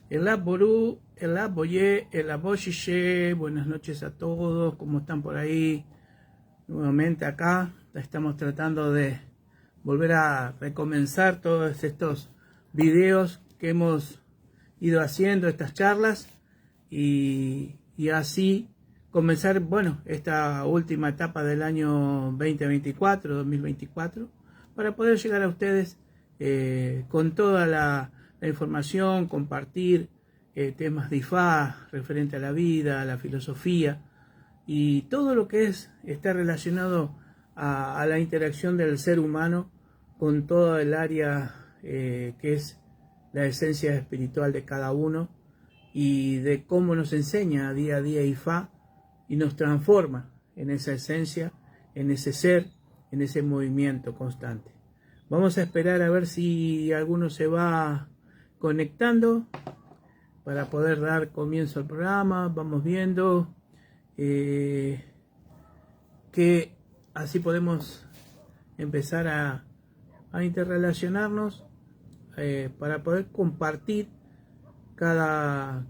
El Aború, el Aboye, el Aboyiye, buenas noches a todos, ¿cómo están por ahí? Nuevamente acá estamos tratando de volver a recomenzar todos estos videos que hemos ido haciendo, estas charlas, y así comenzar, bueno, esta última etapa del año 2024, para poder llegar a ustedes con toda la información, compartir temas de IFA referente a la vida, a la filosofía y todo lo que está relacionado a la interacción del ser humano con todo el área que es la esencia espiritual de cada uno y de cómo nos enseña día a día IFA y nos transforma en esa esencia, en ese ser, en ese movimiento constante. Vamos a esperar a ver si alguno se va conectando para poder dar comienzo al programa. Vamos viendo que así podemos empezar a interrelacionarnos para poder compartir cada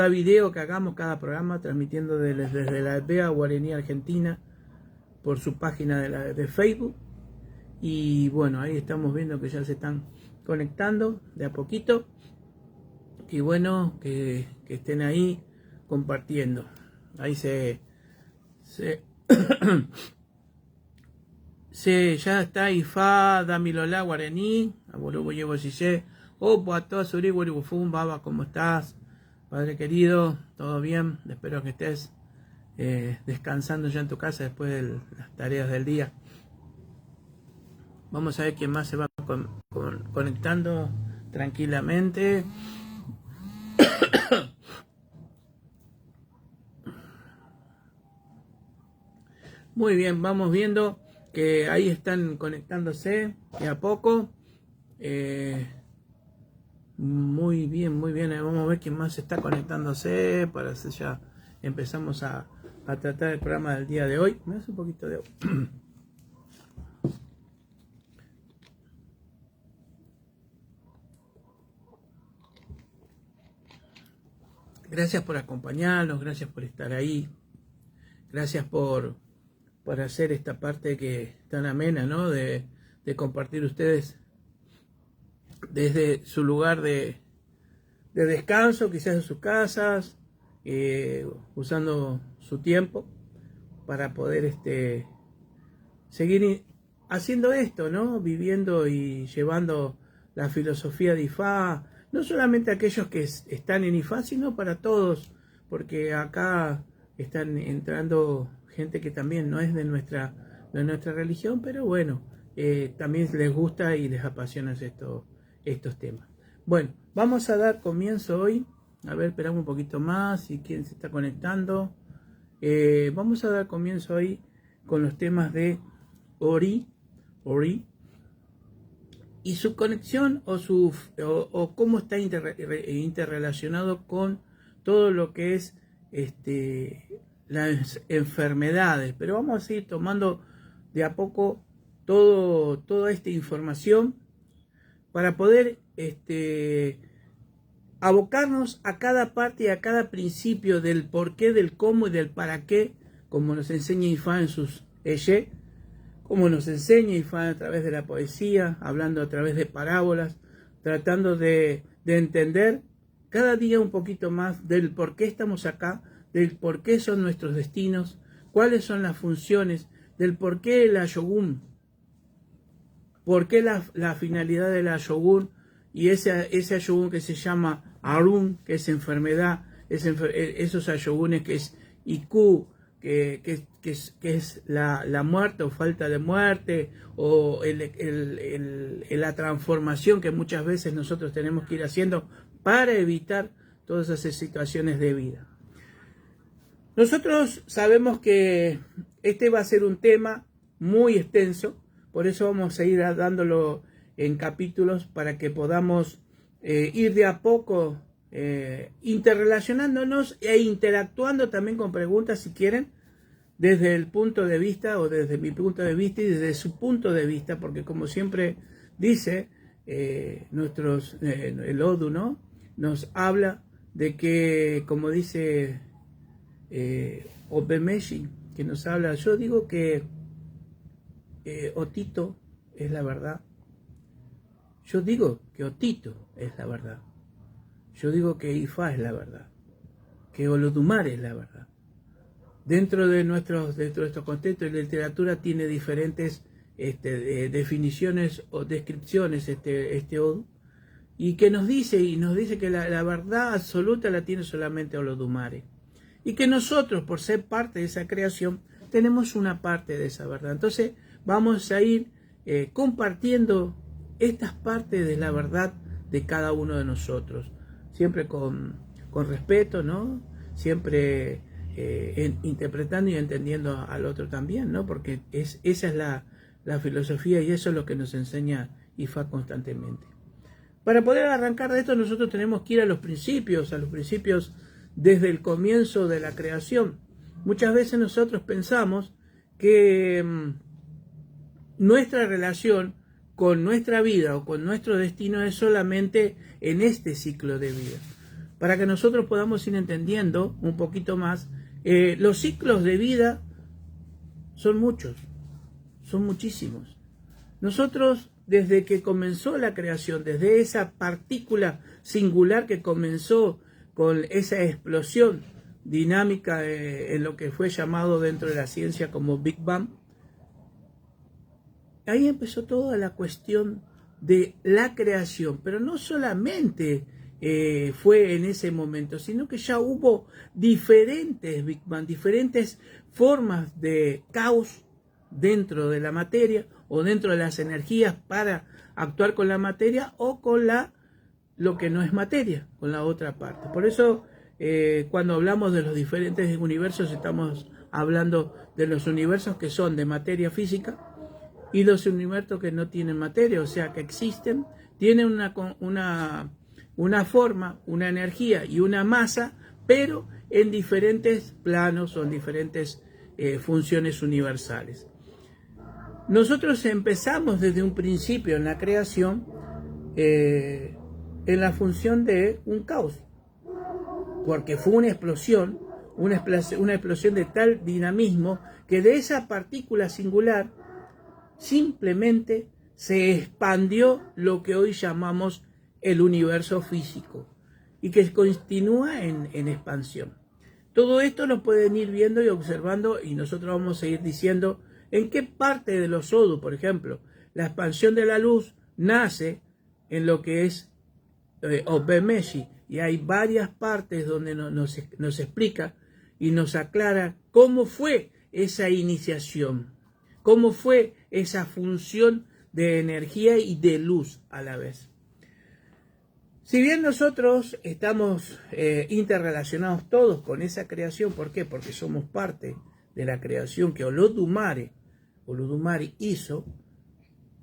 video que hagamos, cada programa, transmitiendo desde la aldea guaraní argentina por su página de Facebook. Y bueno, ahí estamos viendo que ya se están conectando de a poquito. Y bueno, que estén ahí compartiendo. Ahí ya está IFA, Damilola, Guaraní, Abuelo Llevo Sise, Opo, a todos, Uri, Bufum, Baba, ¿cómo estás? Padre querido, ¿todo bien? Espero que estés descansando ya en tu casa después de las tareas del día. Vamos a ver quién más se va conectando tranquilamente. Muy bien, vamos viendo que ahí están conectándose de a poco. Muy bien, vamos a ver quién más está conectándose para hacer ya empezamos a tratar el programa del día de hoy. Me hace un poquito de gracias por acompañarnos, gracias por estar ahí, gracias por hacer esta parte que tan amena, ¿no? De compartir ustedes desde su lugar de descanso, quizás en sus casas, usando su tiempo para poder seguir haciendo esto, ¿no? Viviendo y llevando la filosofía de IFA, no solamente a aquellos que están en IFA, sino para todos, porque acá están entrando gente que también no es de nuestra religión, pero bueno, también les gusta y les apasiona estos temas. Bueno, vamos a dar comienzo hoy. A ver, esperamos un poquito más, y quién se está conectando. Vamos a dar comienzo hoy con los temas de Ori, y su conexión o cómo está interrelacionado con todo lo que es las enfermedades. Pero vamos a ir tomando de a poco toda esta información para poder abocarnos a cada parte y a cada principio del por qué, del cómo y del para qué, como nos enseña IFA en sus Eye, como nos enseña IFA a través de la poesía, hablando a través de parábolas, tratando de entender cada día un poquito más del por qué estamos acá, del por qué son nuestros destinos, cuáles son las funciones, del por qué el Ayogun, por qué la finalidad del Ayogun, y ese Ayogun que se llama Arun, que es enfermedad, esos Ayogunes que es Iku, que es la muerte o falta de muerte, o la transformación que muchas veces nosotros tenemos que ir haciendo para evitar todas esas situaciones de vida. Nosotros sabemos que este va a ser un tema muy extenso, por eso vamos a ir dándolo en capítulos para que podamos ir de a poco interrelacionándonos e interactuando también con preguntas, si quieren, desde el punto de vista o desde mi punto de vista y desde su punto de vista, porque como siempre dice el Odu, ¿no? Nos habla de que, como dice Obemeshi, que nos habla, yo digo que Otito es la verdad. Yo digo que Otito es la verdad. Yo digo que Ifá es la verdad. Que Olodumare es la verdad. Dentro de nuestro contexto, la literatura tiene diferentes definiciones o descripciones, este Odu, y que nos dice que la verdad absoluta la tiene solamente Olodumare. Y que nosotros, por ser parte de esa creación, tenemos una parte de esa verdad. Entonces, vamos a ir compartiendo estas partes de la verdad de cada uno de nosotros. Siempre con respeto, ¿no? Siempre interpretando y entendiendo al otro también, ¿no? Porque esa es la filosofía y eso es lo que nos enseña Ifá constantemente. Para poder arrancar de esto, nosotros tenemos que ir a los principios desde el comienzo de la creación. Muchas veces nosotros pensamos que nuestra relación con nuestra vida o con nuestro destino es solamente en este ciclo de vida. Para que nosotros podamos ir entendiendo un poquito más, los ciclos de vida son muchos, son muchísimos. Nosotros, desde que comenzó la creación, desde esa partícula singular que comenzó con esa explosión dinámica en lo que fue llamado dentro de la ciencia como Big Bang, ahí empezó toda la cuestión de la creación, pero no solamente fue en ese momento, sino que ya hubo diferentes Big Bang, diferentes formas de caos dentro de la materia o dentro de las energías para actuar con la materia o con lo que no es materia, con la otra parte. Por eso cuando hablamos de los diferentes universos estamos hablando de los universos que son de materia física y los universos que no tienen materia, o sea que existen, tienen una forma, una energía y una masa, pero en diferentes planos o en diferentes funciones universales. Nosotros empezamos desde un principio en la creación en la función de un caos, porque fue una explosión de tal dinamismo que de esa partícula singular simplemente se expandió lo que hoy llamamos el universo físico y que continúa en expansión. Todo esto lo pueden ir viendo y observando y nosotros vamos a ir diciendo en qué parte de los Odu, por ejemplo, la expansión de la luz nace en lo que es Obemeshi, y hay varias partes donde nos explica y nos aclara cómo fue esa iniciación, cómo fue esa función de energía y de luz a la vez. Si bien nosotros estamos interrelacionados todos con esa creación, ¿por qué? Porque somos parte de la creación que Olodumare hizo,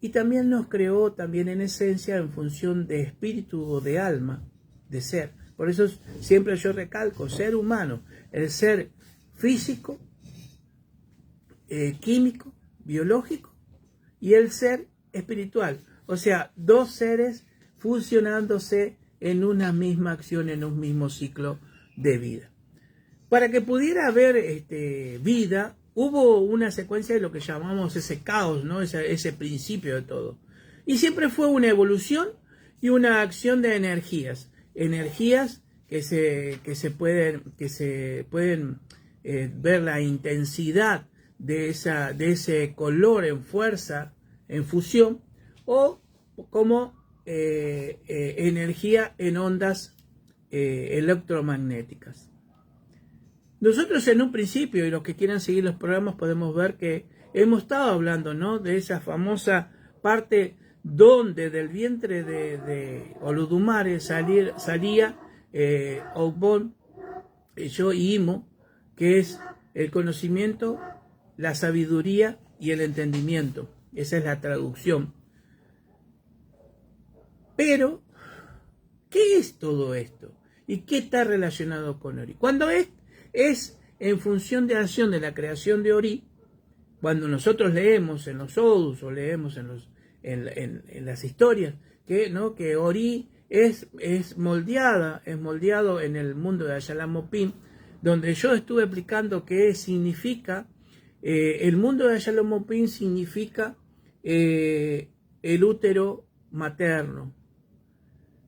y también nos creó también en esencia en función de espíritu o de alma, de ser. Por eso siempre yo recalco, ser humano, el ser físico, químico, biológico y el ser espiritual. O sea, dos seres fusionándose en una misma acción, en un mismo ciclo de vida. Para que pudiera haber vida, hubo una secuencia de lo que llamamos ese caos, ¿no? Ese principio de todo. Y siempre fue una evolución y una acción de energías. Energías que se pueden ver la intensidad de ese color en fuerza, en fusión, o como energía en ondas electromagnéticas. Nosotros en un principio, y los que quieran seguir los programas, podemos ver que hemos estado hablando, ¿no?, de esa famosa parte donde del vientre de Olodumare salía Ogbon, Yo y Imo, que es el conocimiento, la sabiduría y el entendimiento. Esa es la traducción. Pero, ¿qué es todo esto? ¿Y qué está relacionado con Ori? Cuando es en función de acción de la creación de Ori, cuando nosotros leemos en los Odus o leemos en las historias, que Ori es moldeado en el mundo de Ayalamopim, donde yo estuve explicando qué significa. El mundo de Ayalamopim significa el útero materno,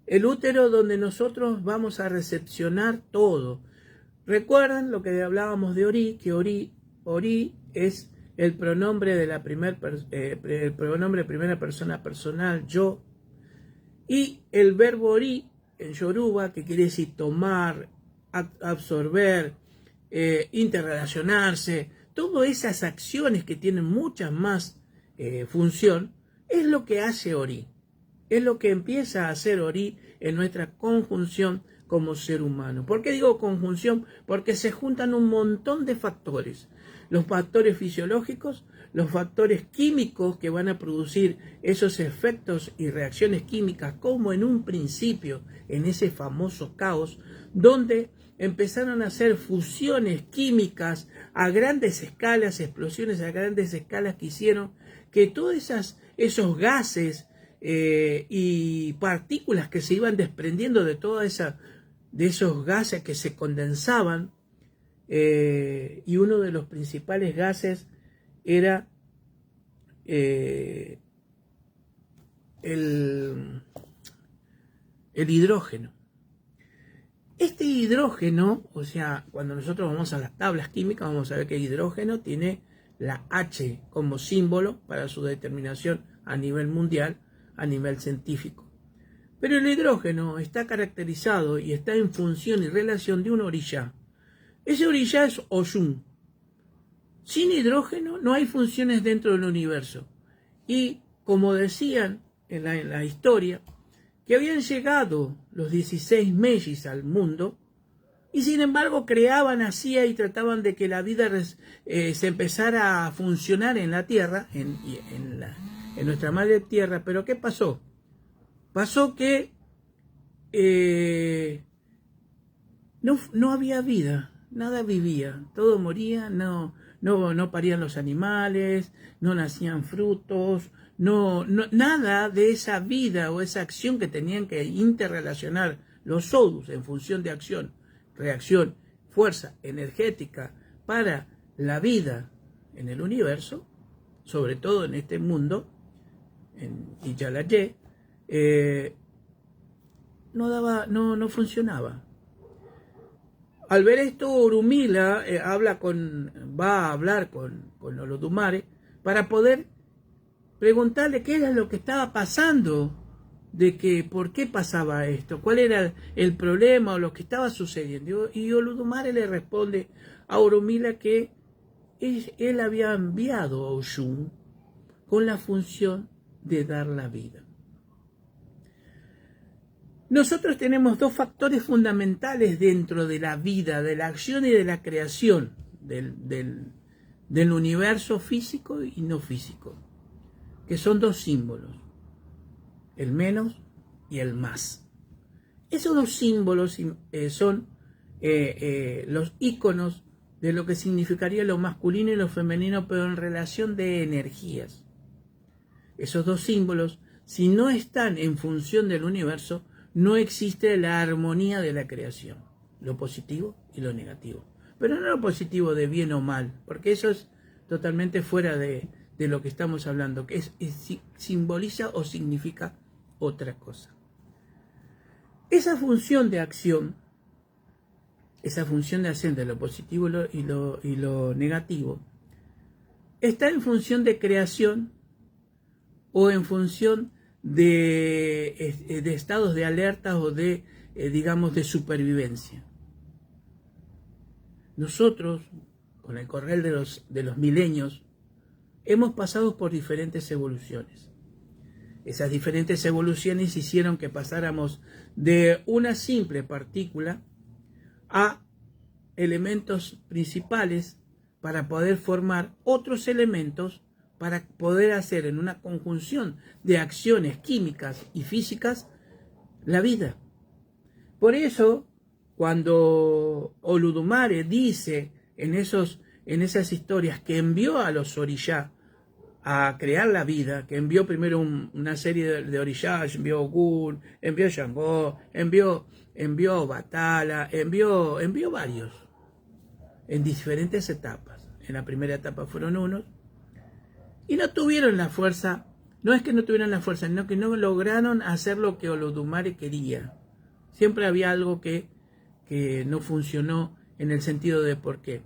el útero donde nosotros vamos a recepcionar todo. Recuerdan lo que hablábamos de Ori, que Ori es el pronombre de el pronombre de primera persona personal, yo, y el verbo Ori en Yoruba, que quiere decir tomar, absorber, interrelacionarse, todas esas acciones que tienen mucha más función, es lo que hace Ori. Es lo que empieza a hacer Ori en nuestra conjunción como ser humano. ¿Por qué digo conjunción? Porque se juntan un montón de factores. Los factores fisiológicos, los factores químicos que van a producir esos efectos y reacciones químicas, como en un principio, en ese famoso caos, donde empezaron a hacer fusiones químicas a grandes escalas, explosiones a grandes escalas que hicieron que todos esos gases y partículas que se iban desprendiendo de esos gases que se condensaban, y uno de los principales gases era el hidrógeno. Este hidrógeno, o sea, cuando nosotros vamos a las tablas químicas, vamos a ver que el hidrógeno tiene la H como símbolo para su determinación a nivel mundial, a nivel científico. Pero el hidrógeno está caracterizado y está en función y relación de un orillá. Ese orillá es Oshun. Sin hidrógeno no hay funciones dentro del universo. Y como decían en la historia, que habían llegado los 16 Meyis al mundo, y sin embargo creaban, hacían y trataban de que la vida se empezara a funcionar en la Tierra, en nuestra madre Tierra. Pero ¿qué pasó? Pasó que no había vida, nada vivía, todo moría, no parían los animales, no nacían frutos, nada de esa vida o esa acción que tenían que interrelacionar los Sodus en función de acción, reacción, fuerza energética para la vida en el universo, sobre todo en este mundo, en Iyalaye, no funcionaba. Al ver esto, Orunmila va a hablar con Olodumare para poder preguntarle qué era lo que estaba pasando, por qué pasaba esto, cuál era el problema o lo que estaba sucediendo. Y Olodumare le responde a Orunmila que él había enviado a Oshun con la función de dar la vida. Nosotros tenemos dos factores fundamentales dentro de la vida, de la acción y de la creación del universo físico y no físico, que son dos símbolos, el menos y el más. Esos dos símbolos son los íconos de lo que significaría lo masculino y lo femenino, pero en relación de energías. Esos dos símbolos, si no están en función del universo, no existe la armonía de la creación, lo positivo y lo negativo. Pero no lo positivo de bien o mal, porque eso es totalmente fuera de lo que estamos hablando, que simboliza o significa otra cosa. Esa función de acción de lo positivo y lo negativo, está en función de creación o en función de estados de alerta o de supervivencia. Nosotros, con el correr de los milenios, hemos pasado por diferentes evoluciones. Esas diferentes evoluciones hicieron que pasáramos de una simple partícula a elementos principales para poder formar otros elementos para poder hacer en una conjunción de acciones químicas y físicas la vida. Por eso, cuando Olodumare dice en esas historias que envió a los orillá a crear la vida, que envió primero una serie de orishas, envió Ogun, envió Shango, envió Batala, envió varios, en diferentes etapas. En la primera etapa fueron unos, y no tuvieron la fuerza, no es que no tuvieran la fuerza, sino que no lograron hacer lo que Olodumare quería. Siempre había algo que no funcionó en el sentido de por qué.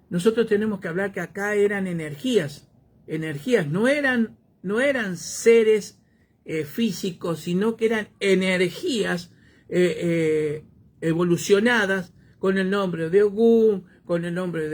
Nosotros tenemos que hablar que acá eran energías, no eran seres físicos, sino que eran energías evolucionadas con el nombre de Ogún, con el nombre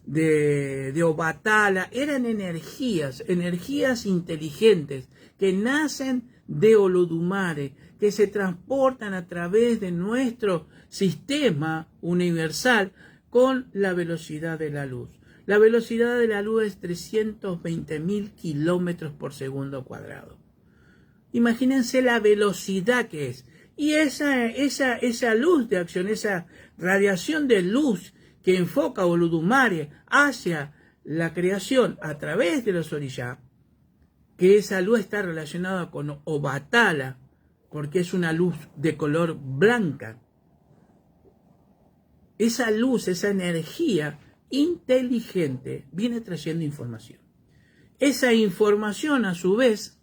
de Obatala. Eran energías inteligentes que nacen de Olodumare, que se transportan a través de nuestro sistema universal con la velocidad de la luz. La velocidad de la luz es 320.000 kilómetros por segundo cuadrado. Imagínense la velocidad que es. Y esa luz de acción, esa radiación de luz que enfoca Olodumare hacia la creación a través de los orishas, que esa luz está relacionada con Obatala, porque es una luz de color blanca. Esa luz, esa energía inteligente viene trayendo información. Esa información, a su vez,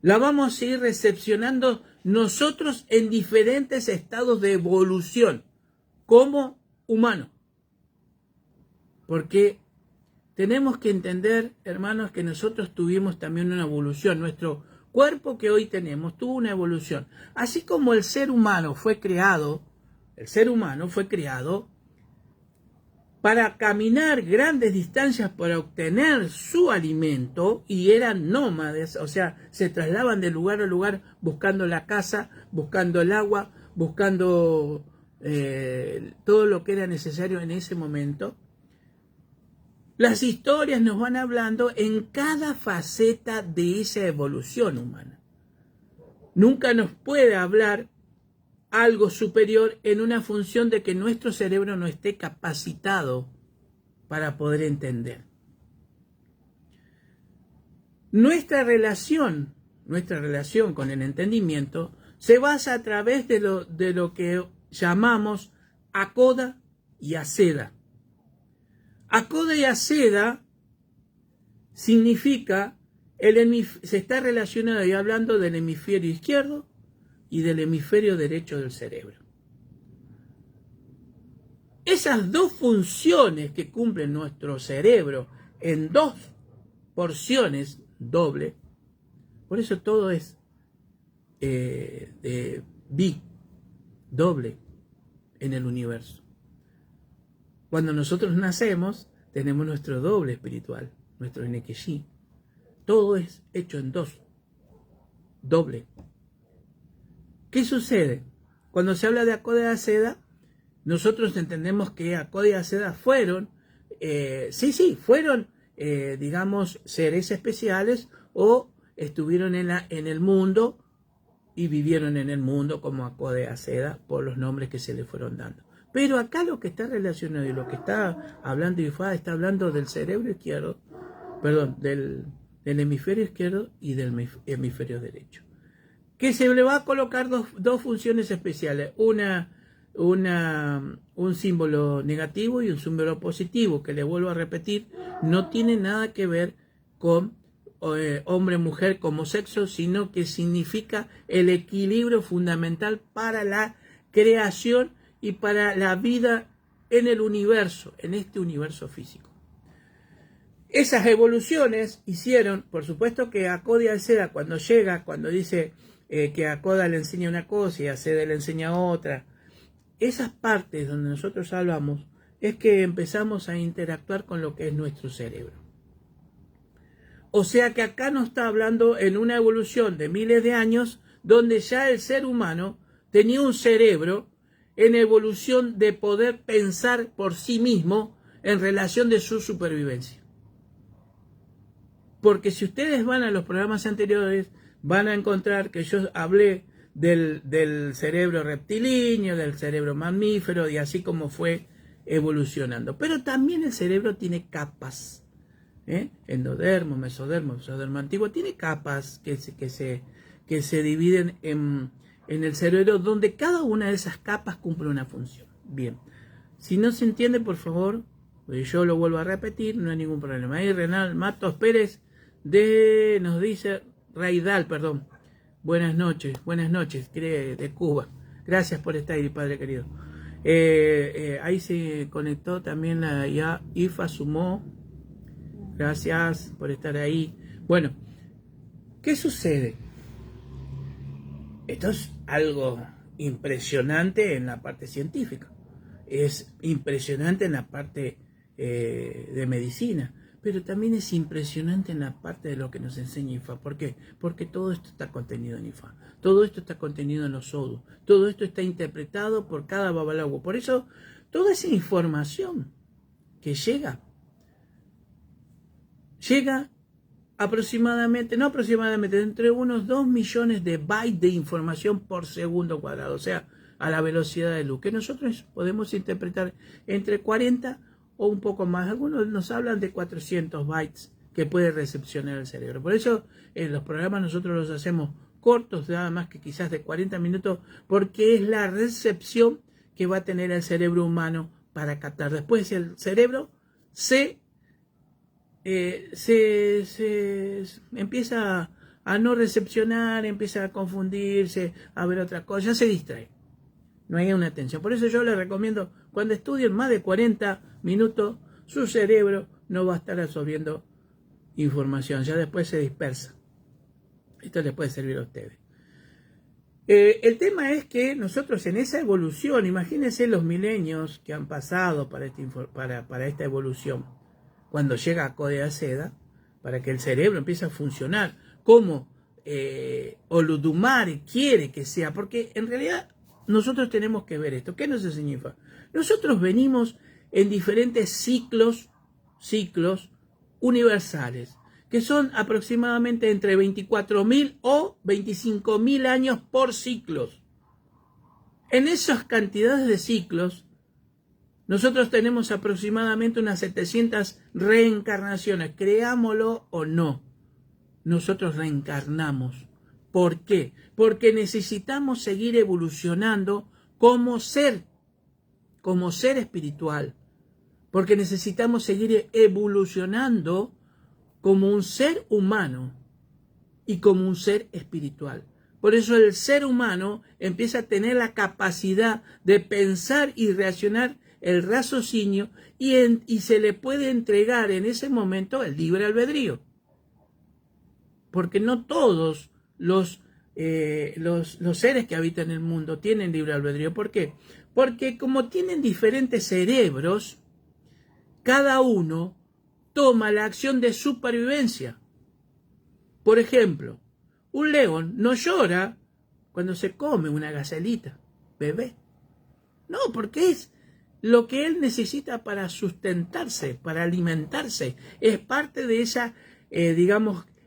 la vamos a ir recepcionando nosotros en diferentes estados de evolución como humanos. Porque tenemos que entender, hermanos, que nosotros tuvimos también una evolución. Nuestro cuerpo que hoy tenemos tuvo una evolución. Así como el ser humano fue creado para caminar grandes distancias para obtener su alimento, y eran nómades, o sea, se trasladaban de lugar a lugar buscando la casa, buscando el agua, buscando todo lo que era necesario en ese momento. Las historias nos van hablando en cada faceta de esa evolución humana. Nunca nos puede hablar algo superior en una función de que nuestro cerebro no esté capacitado para poder entender. Nuestra relación con el entendimiento se basa a través de lo que llamamos Akoda y Aseda. Akoda y Aseda significa, se está relacionado y hablando del hemisferio izquierdo y del hemisferio derecho del cerebro. Esas dos funciones que cumple nuestro cerebro en dos porciones doble, por eso todo es doble en el universo. Cuando nosotros nacemos, tenemos nuestro doble espiritual, nuestro Enekeshi. Todo es hecho en dos, doble. ¿Qué sucede? Cuando se habla de Akoda y Aseda, nosotros entendemos que Akoda y Aseda fueron, digamos, seres especiales o estuvieron en el mundo y vivieron en el mundo como Akoda y Aseda por los nombres que se le fueron dando. Pero acá lo que está relacionado y lo que está hablando Ifá está hablando del cerebro izquierdo, del hemisferio izquierdo y del hemisferio derecho. Que se le va a colocar dos funciones especiales, un símbolo negativo y un símbolo positivo, que le vuelvo a repetir, no tiene nada que ver con hombre-mujer como sexo, sino que significa el equilibrio fundamental para la creación y para la vida en el universo, en este universo físico. Esas evoluciones hicieron, por supuesto, que Akoda y Aseda cuando dice que Akoda le enseña una cosa y Aseda le enseña otra, esas partes donde nosotros hablamos es que empezamos a interactuar con lo que es nuestro cerebro. O sea que acá nos está hablando en una evolución de miles de años donde ya el ser humano tenía un cerebro en evolución de poder pensar por sí mismo en relación de su supervivencia. Porque si ustedes van a los programas anteriores, van a encontrar que yo hablé del cerebro reptilíneo, del cerebro mamífero, y así como fue evolucionando. Pero también el cerebro tiene capas. Endodermo, mesodermo antiguo, tiene capas que se dividen en el cerebro, donde cada una de esas capas cumple una función. Bien, si no se entiende, por favor, yo lo vuelvo a repetir, no hay ningún problema. Ahí Renal Matos Pérez nos dice, Raidal, perdón, buenas noches, de Cuba. Gracias por estar ahí, padre querido. Ahí se conectó también la IFA Sumó. Gracias por estar ahí. Bueno, ¿qué sucede? Esto es algo impresionante en la parte científica. Es impresionante en la parte de medicina. Pero también es impresionante en la parte de lo que nos enseña IFA. ¿Por qué? Porque todo esto está contenido en IFA. Todo esto está contenido en los Odu. Todo esto está interpretado por cada babalawo. Por eso, toda esa información que llega aproximadamente, entre unos 2 millones de bytes de información por segundo cuadrado. O sea, a la velocidad de luz. Que nosotros podemos interpretar entre 40 o un poco más. Algunos nos hablan de 400 bytes que puede recepcionar el cerebro. Por eso en los programas nosotros los hacemos cortos, nada más que quizás de 40 minutos, porque es la recepción que va a tener el cerebro humano para captar. Después el cerebro se empieza a no recepcionar, empieza a confundirse, a ver otra cosa, ya se distrae. No hay una atención. Por eso yo les recomiendo, cuando estudien más de 40 minutos, su cerebro no va a estar absorbiendo información, ya después se dispersa. Esto les puede servir a ustedes. El tema es que nosotros en esa evolución, imagínense los milenios que han pasado para esta evolución, cuando llega a Códice Seda, para que el cerebro empiece a funcionar como Olodumare quiere que sea, porque en realidad nosotros tenemos que ver esto. ¿Qué nos enseña IFA? Nosotros venimos en diferentes ciclos universales, que son aproximadamente entre 24.000 o 25.000 años por ciclos. En esas cantidades de ciclos, nosotros tenemos aproximadamente unas 700 reencarnaciones, creámoslo o no. Nosotros reencarnamos. ¿Por qué? Porque necesitamos seguir evolucionando como ser espiritual. Porque necesitamos seguir evolucionando como un ser humano y como un ser espiritual. Por eso el ser humano empieza a tener la capacidad de pensar y reaccionar el raciocinio y se le puede entregar en ese momento el libre albedrío. Porque no todos los seres que habitan el mundo tienen libre albedrío. ¿Por qué? Porque como tienen diferentes cerebros, cada uno toma la acción de supervivencia. Por ejemplo, un león no llora cuando se come una gacelita, bebé. No, porque es lo que él necesita para sustentarse, para alimentarse. Es parte de esa,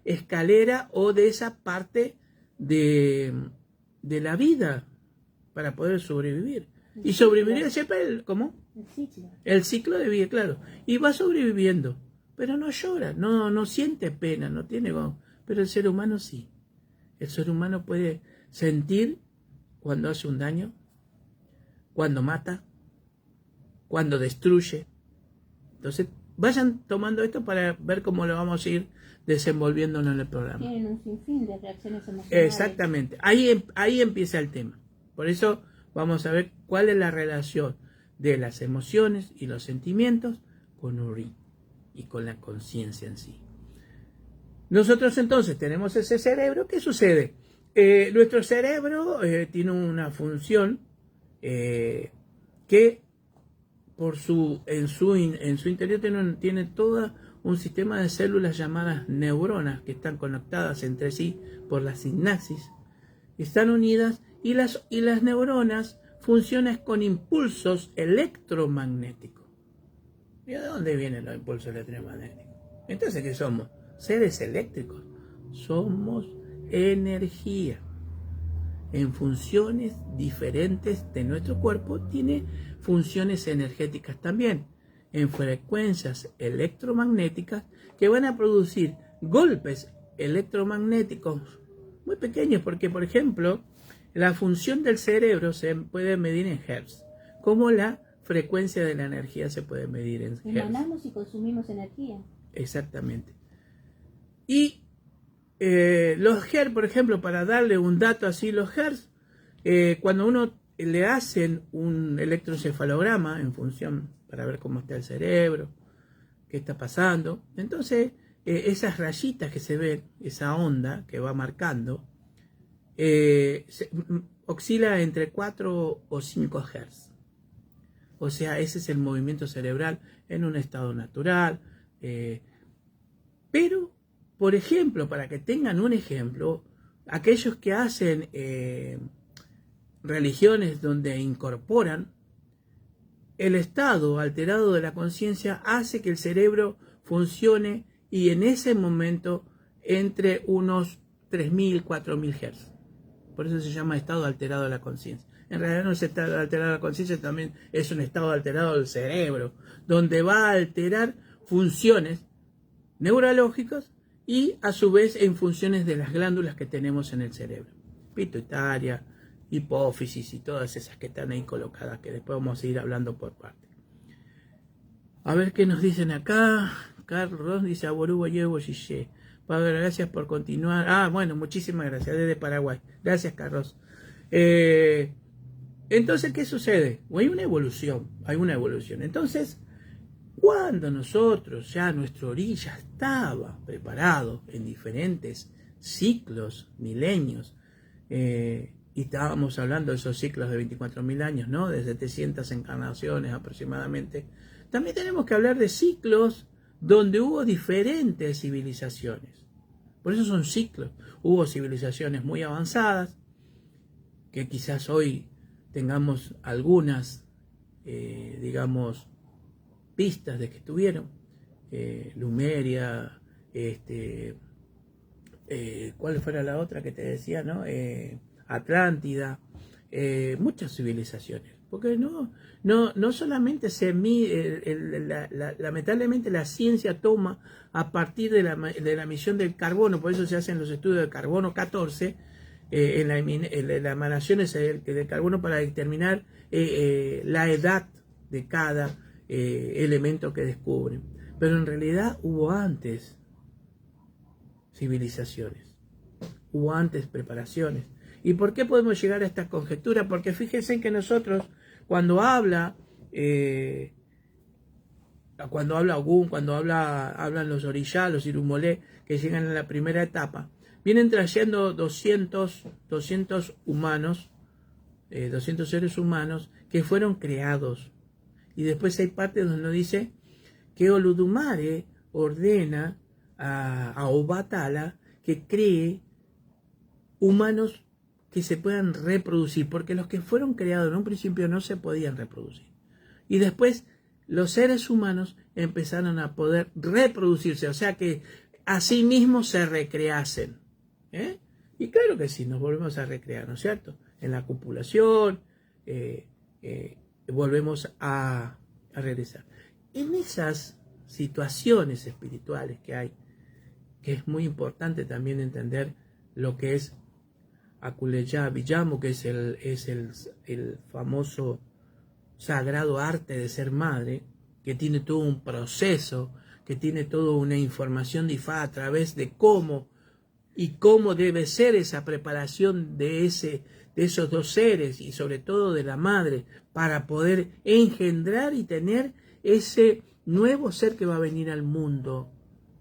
escalera o de esa parte de la vida para poder sobrevivir. Y sobrevivir siempre, ¿cómo? El ciclo de vida, claro. Y va sobreviviendo, pero no llora, no siente pena, no tiene... Pero el ser humano sí. El ser humano puede sentir cuando hace un daño, cuando mata, cuando destruye. Entonces, vayan tomando esto para ver cómo lo vamos a ir desenvolviéndonos en el programa. Tienen un sinfín de reacciones emocionales. Exactamente. Ahí empieza el tema. Por eso vamos a ver cuál es la relación de las emociones y los sentimientos con Uri y con la conciencia en sí. Nosotros entonces tenemos ese cerebro. ¿Qué sucede? Nuestro cerebro tiene una función que en su interior tiene todo un sistema de células llamadas neuronas que están conectadas entre sí por la sinapsis. Están unidas y las neuronas funcionan con impulsos electromagnéticos. ¿Y de dónde vienen los impulsos electromagnéticos? Entonces, ¿qué somos? Seres eléctricos. Somos energía. En funciones diferentes de nuestro cuerpo tiene funciones energéticas también. en frecuencias electromagnéticas que van a producir golpes electromagnéticos muy pequeños, porque por ejemplo la función del cerebro se puede medir en hertz, como la frecuencia de la energía se puede medir en hertz. Emanamos y consumimos energía. Exactamente. Y los hertz, por ejemplo, para darle un dato así, los hertz, cuando uno le hacen un electroencefalograma en función para ver cómo está el cerebro, qué está pasando, entonces esas rayitas que se ven, esa onda que va marcando, oscila entre 4 o 5 Hz. O sea, ese es el movimiento cerebral en un estado natural. Pero, por ejemplo, para que tengan un ejemplo, aquellos que hacen religiones donde incorporan el estado alterado de la conciencia, hace que el cerebro funcione y en ese momento entre unos 3.000, 4.000 Hz. Por eso se llama estado alterado de la conciencia. En realidad no es estado alterado de la conciencia, también es un estado alterado del cerebro, donde va a alterar funciones neurológicas y a su vez en funciones de las glándulas que tenemos en el cerebro. Pituitaria, hipófisis y todas esas que están ahí colocadas, que después vamos a ir hablando por parte. A ver qué nos dicen acá. Carlos dice, Aborubo llevo Gille. Padre, gracias por continuar. Bueno, muchísimas gracias, desde Paraguay. Gracias, Carlos. Entonces, ¿qué sucede? Hay una evolución. Entonces, cuando nosotros, ya nuestro orilla estaba preparado en diferentes ciclos, milenios, y estábamos hablando de esos ciclos de 24.000 años, ¿no? De 700 encarnaciones aproximadamente. También tenemos que hablar de ciclos donde hubo diferentes civilizaciones. Por eso son ciclos. Hubo civilizaciones muy avanzadas, que quizás hoy tengamos algunas, digamos, pistas de que estuvieron. Lumeria, ¿cuál fuera la otra que te decía, no? Atlántida, muchas civilizaciones. Porque no solamente se mide, lamentablemente la ciencia toma a partir de la emisión del carbono, por eso se hacen los estudios de carbono 14, en las emanaciones del carbono para determinar la edad de cada elemento que descubren. Pero en realidad hubo antes civilizaciones, hubo antes preparaciones. ¿Y por qué podemos llegar a esta conjetura? Porque fíjense que nosotros, cuando habla Ogún, hablan los orishá, los irumolé, que llegan a la primera etapa, vienen trayendo 200 humanos, 200 seres humanos que fueron creados. Y después hay partes donde dice que Oludumare ordena a Obatala que cree humanos que se puedan reproducir, porque los que fueron creados en un principio no se podían reproducir. Y después los seres humanos empezaron a poder reproducirse, o sea que a sí mismos se recreasen. Y claro que sí, nos volvemos a recrear, ¿no es cierto? En la copulación, volvemos a regresar. En esas situaciones espirituales que hay, que es muy importante también entender lo que es Akuleya Villamo, que es el famoso sagrado arte de ser madre, que tiene todo un proceso, que tiene toda una información de Ifá a través de cómo debe ser esa preparación de esos dos seres y sobre todo de la madre para poder engendrar y tener ese nuevo ser que va a venir al mundo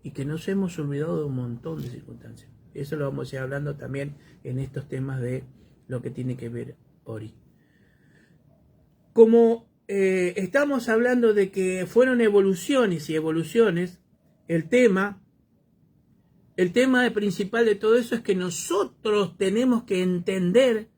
y que nos hemos olvidado de un montón de circunstancias. Eso lo vamos a ir hablando también en estos temas de lo que tiene que ver Ori. Como estamos hablando de que fueron evoluciones y evoluciones, el tema principal de todo eso es que nosotros tenemos que entender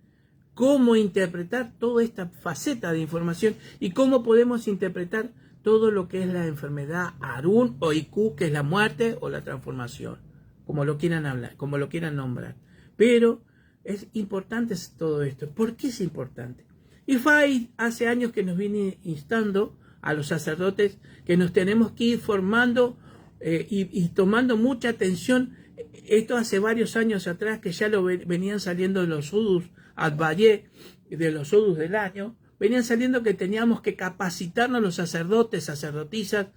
cómo interpretar toda esta faceta de información y cómo podemos interpretar todo lo que es la enfermedad Arun o Iku, que es la muerte o la transformación, como lo quieran hablar, como lo quieran nombrar. Pero es importante todo esto. ¿Por qué es importante? Ifá hace años que nos viene instando a los sacerdotes que nos tenemos que ir formando y tomando mucha atención. Esto hace varios años atrás que ya lo venían saliendo de los Udus Advaye, de los Udus del año, venían saliendo que teníamos que capacitarnos los sacerdotes, sacerdotisas,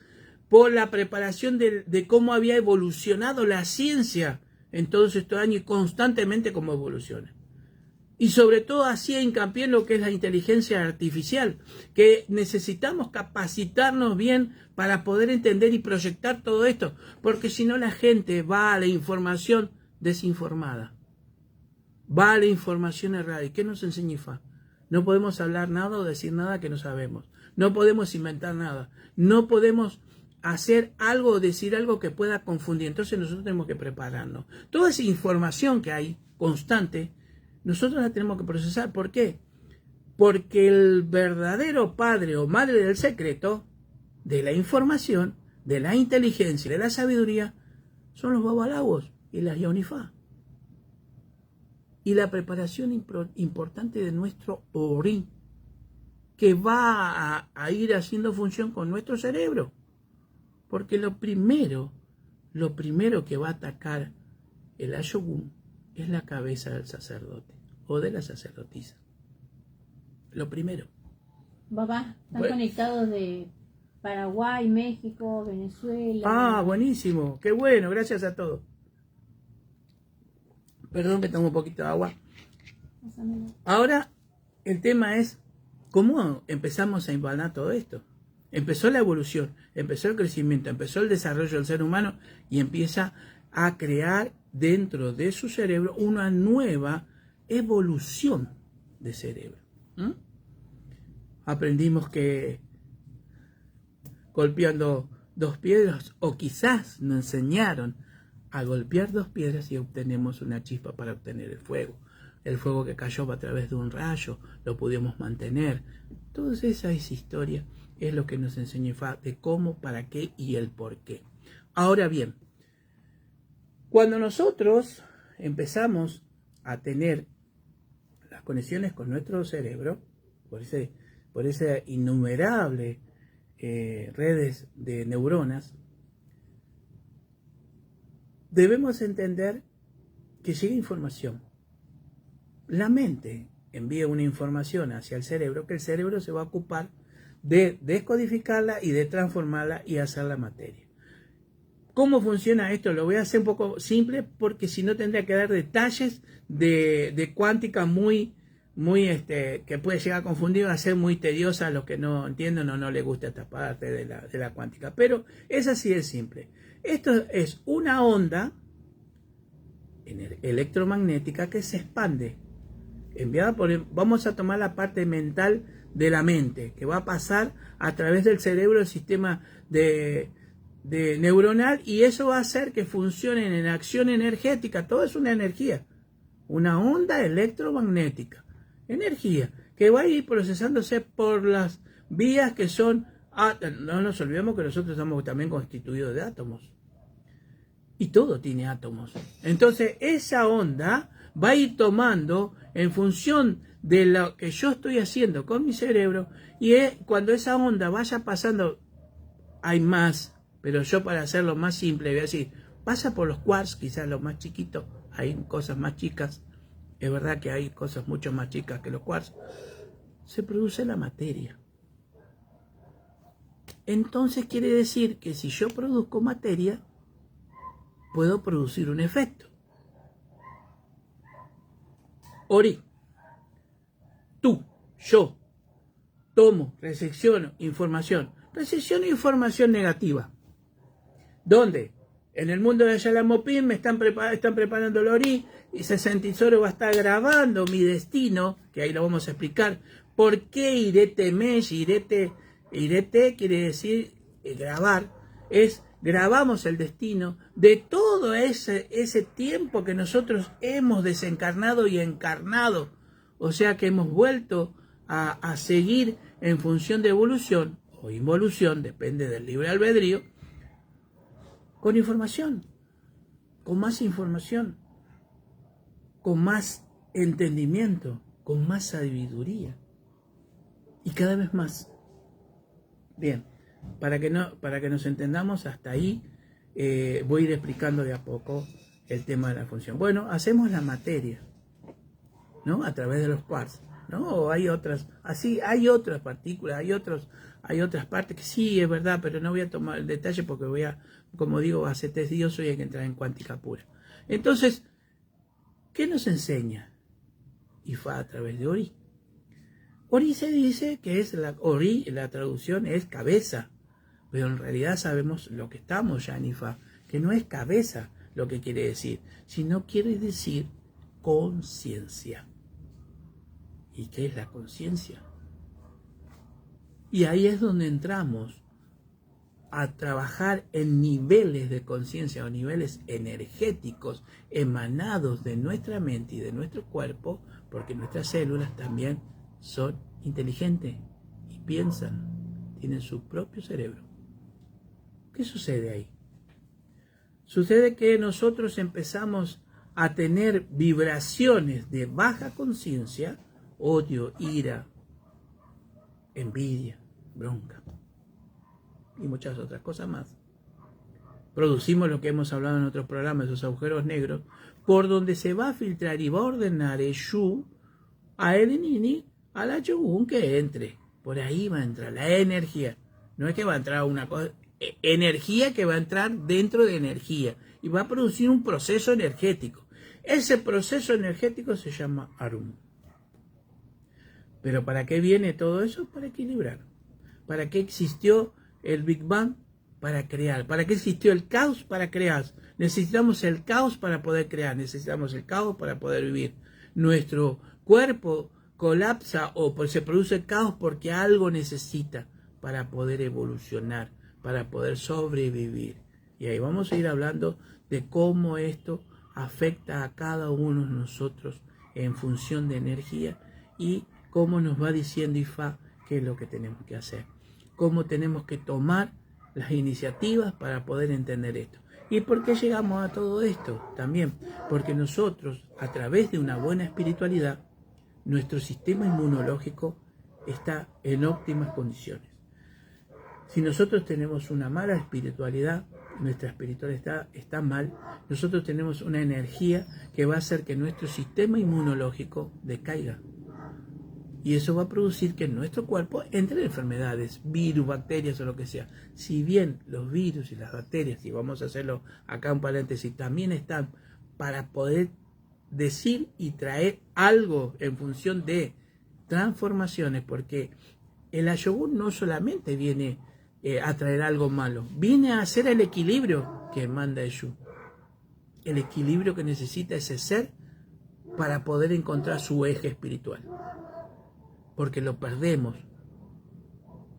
por la preparación de cómo había evolucionado la ciencia en todos estos años y constantemente cómo evoluciona. Y sobre todo hacía hincapié en lo que es la inteligencia artificial, que necesitamos capacitarnos bien para poder entender y proyectar todo esto, porque si no la gente va a la información desinformada, va a la información errada. ¿Y qué nos enseña IFA? No podemos hablar nada o decir nada que no sabemos, no podemos inventar nada, no podemos hacer algo o decir algo que pueda confundir. Entonces nosotros tenemos que prepararnos. Toda esa información que hay constante, nosotros la tenemos que procesar. ¿Por qué? Porque el verdadero padre o madre del secreto, de la información, de la inteligencia y de la sabiduría, son los babalawos y las Yonifá. Y la preparación importante de nuestro Ori, que va a ir haciendo función con nuestro cerebro. Porque lo primero que va a atacar el Ashogun es la cabeza del sacerdote o de la sacerdotisa. Lo primero. Papá, están conectados de Paraguay, México, Venezuela. Ah, buenísimo. Qué bueno, gracias a todos. Perdón que tomo un poquito de agua. Ahora, el tema es cómo empezamos a embalar todo esto. Empezó la evolución, empezó el crecimiento, empezó el desarrollo del ser humano y empieza a crear dentro de su cerebro una nueva evolución de cerebro. Aprendimos que golpeando 2 piedras, o quizás nos enseñaron a golpear 2 piedras y obtenemos una chispa para obtener el fuego. El fuego que cayó a través de un rayo, lo pudimos mantener. Toda esa historia es lo que nos enseña IFA de cómo, para qué y el por qué. Ahora bien, cuando nosotros empezamos a tener las conexiones con nuestro cerebro, por ese innumerable redes de neuronas, debemos entender que llega información. La mente envía una información hacia el cerebro, que el cerebro se va a ocupar de descodificarla y de transformarla y hacerla materia. ¿Cómo funciona esto? Lo voy a hacer un poco simple porque si no tendría que dar detalles de cuántica muy que puede llegar a confundir, a ser muy tediosa a los que no entienden o no les gusta esta parte de la cuántica. Pero es así de simple. Esto es una onda electromagnética que se expande. Enviada vamos a tomar la parte mental de la mente, que va a pasar a través del cerebro, el sistema de neuronal, y eso va a hacer que funcionen en acción energética. Todo es una energía, una onda electromagnética, energía, que va a ir procesándose por las vías que son, no nos olvidemos que nosotros estamos también constituidos de átomos, y todo tiene átomos. Entonces esa onda va a ir tomando en función de lo que yo estoy haciendo con mi cerebro, y cuando esa onda vaya pasando, hay más, pero yo para hacerlo más simple voy a decir, pasa por los quarks, quizás los más chiquitos, hay cosas más chicas, es verdad que hay cosas mucho más chicas que los quarks, se produce la materia. Entonces quiere decir que si yo produzco materia, puedo producir un efecto. Ori, tú, yo, tomo, recepciono información. Recepciono información negativa. ¿Dónde? En el mundo de Yalamopin me están preparando el Ori y 66 va a estar grabando mi destino, que ahí lo vamos a explicar. ¿Por qué Irete Mesh? Irete quiere decir grabar, grabamos el destino de todo ese tiempo que nosotros hemos desencarnado y encarnado. O sea que hemos vuelto a seguir en función de evolución o involución, depende del libre albedrío, con información, con más información, con más entendimiento, con más sabiduría y cada vez más. Bien, para que nos entendamos hasta ahí, voy a ir explicando de a poco el tema de la función. Bueno, hacemos la materia, ¿no? A través de los quarks, ¿no? O hay otras, así, hay otras partículas, hay otras partes que sí, es verdad, pero no voy a tomar el detalle porque como digo, hace tedioso y hay que entrar en cuántica pura. Entonces, ¿qué nos enseña Ifá a través de Ori? Ori se dice que Ori, la traducción es cabeza, pero en realidad sabemos lo que estamos ya en Ifá, que no es cabeza lo que quiere decir, sino quiere decir conciencia. ¿Y qué es la conciencia? Y ahí es donde entramos a trabajar en niveles de conciencia o niveles energéticos emanados de nuestra mente y de nuestro cuerpo, porque nuestras células también son inteligentes y piensan, tienen su propio cerebro. ¿Qué sucede ahí? Sucede que nosotros empezamos a tener vibraciones de baja conciencia, odio, ira, envidia, bronca y muchas otras cosas más. Producimos lo que hemos hablado en otros programas, esos agujeros negros, por donde se va a filtrar y va a ordenar el Shu a Elenini, a la Shogun que entre. Por ahí va a entrar la energía. No es que va a entrar una cosa, energía que va a entrar dentro de energía y va a producir un proceso energético. Ese proceso energético se llama Arum. Pero ¿para qué viene todo eso? Para equilibrar. ¿Para qué existió el Big Bang? Para crear. ¿Para qué existió el caos? Para crear. Necesitamos el caos para poder crear. Necesitamos el caos para poder vivir. Nuestro cuerpo colapsa o se produce caos porque algo necesita para poder evolucionar, para poder sobrevivir. Y ahí vamos a ir hablando de cómo esto afecta a cada uno de nosotros en función de energía y cómo nos va diciendo Ifá qué es lo que tenemos que hacer, cómo tenemos que tomar las iniciativas para poder entender esto. ¿Y por qué llegamos a todo esto? También porque nosotros, a través de una buena espiritualidad, nuestro sistema inmunológico está en óptimas condiciones. Si nosotros tenemos una mala espiritualidad, nuestra espiritualidad está mal, nosotros tenemos una energía que va a hacer que nuestro sistema inmunológico decaiga. Y eso va a producir que en nuestro cuerpo entren enfermedades, virus, bacterias o lo que sea. Si bien los virus y las bacterias, y vamos a hacerlo acá un paréntesis, también están para poder decir y traer algo en función de transformaciones, porque el Ashogun no solamente viene a traer algo malo, viene a hacer el equilibrio que manda Eshu. El equilibrio que necesita ese ser para poder encontrar su eje espiritual. Porque lo perdemos,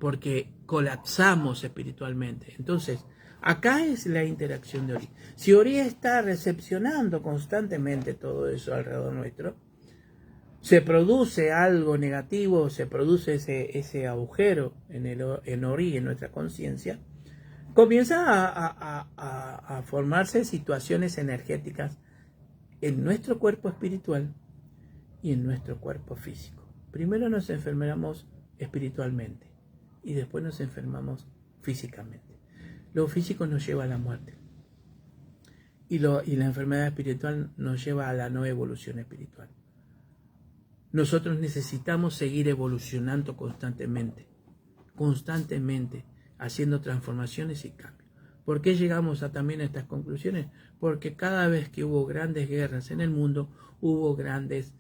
porque colapsamos espiritualmente. Entonces, acá es la interacción de Ori. Si Ori está recepcionando constantemente todo eso alrededor nuestro, se produce algo negativo, se produce ese agujero en Ori, en nuestra conciencia, comienza a formarse situaciones energéticas en nuestro cuerpo espiritual y en nuestro cuerpo físico. Primero nos enfermamos espiritualmente y después nos enfermamos físicamente. Lo físico nos lleva a la muerte y la enfermedad espiritual nos lleva a la no evolución espiritual. Nosotros necesitamos seguir evolucionando constantemente, haciendo transformaciones y cambios. ¿Por qué llegamos también a estas conclusiones? Porque cada vez que hubo grandes guerras en el mundo, hubo grandes